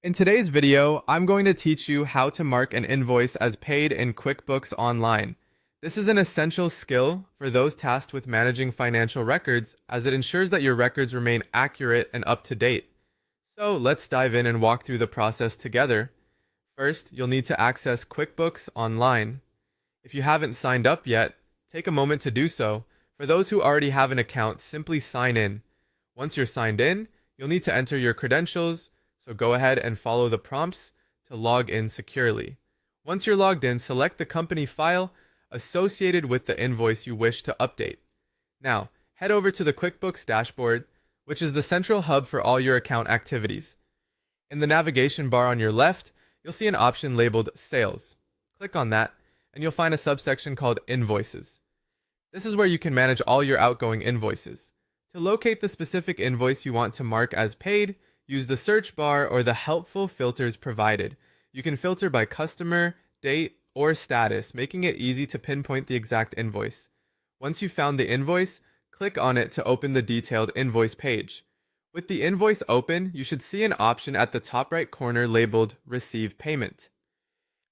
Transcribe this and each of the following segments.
In today's video, I'm going to teach you how to mark an invoice as paid in QuickBooks Online. This is an essential skill for those tasked with managing financial records, as it ensures that your records remain accurate and up to date. So let's dive in and walk through the process together. First, you'll need to access QuickBooks Online. If you haven't signed up yet, take a moment to do so. For those who already have an account, simply sign in. Once you're signed in, you'll need to enter your credentials, so go ahead and follow the prompts to log in securely. Once you're logged in, select the company file associated with the invoice you wish to update. Now, head over to the QuickBooks dashboard, which is the central hub for all your account activities. In the navigation bar on your left, you'll see an option labeled Sales. Click on that, and you'll find a subsection called Invoices. This is where you can manage all your outgoing invoices. To locate the specific invoice you want to mark as paid, use the search bar or the helpful filters provided. You can filter by customer, date, or status, making it easy to pinpoint the exact invoice. Once you've found the invoice, click on it to open the detailed invoice page. With the invoice open, you should see an option at the top right corner labeled Receive Payment.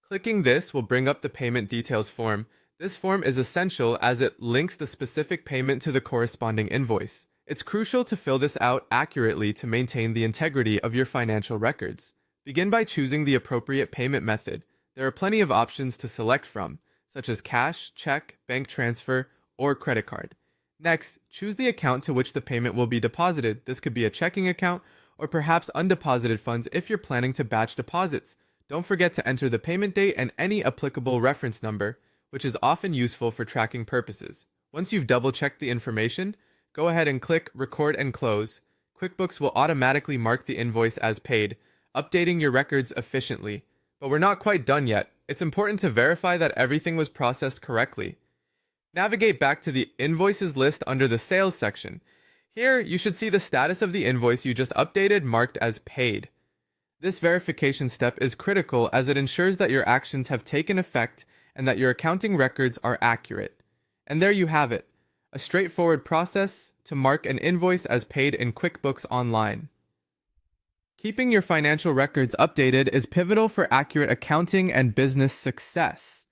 Clicking this will bring up the payment details form. This form is essential as it links the specific payment to the corresponding invoice. It's crucial to fill this out accurately to maintain the integrity of your financial records. Begin by choosing the appropriate payment method. There are plenty of options to select from, such as cash, check, bank transfer, or credit card. Next, choose the account to which the payment will be deposited. This could be a checking account or perhaps undeposited funds if you're planning to batch deposits. Don't forget to enter the payment date and any applicable reference number, which is often useful for tracking purposes. Once you've double-checked the information, go ahead and click Record and Close. QuickBooks will automatically mark the invoice as paid, updating your records efficiently. But we're not quite done yet. It's important to verify that everything was processed correctly. Navigate back to the Invoices list under the Sales section. Here, you should see the status of the invoice you just updated marked as paid. This verification step is critical as it ensures that your actions have taken effect and that your accounting records are accurate. And there you have it. A straightforward process to mark an invoice as paid in QuickBooks Online. Keeping your financial records updated is pivotal for accurate accounting and business success.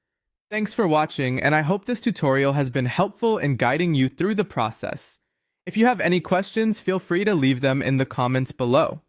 Thanks for watching, and I hope this tutorial has been helpful in guiding you through the process. If you have any questions, feel free to leave them in the comments below.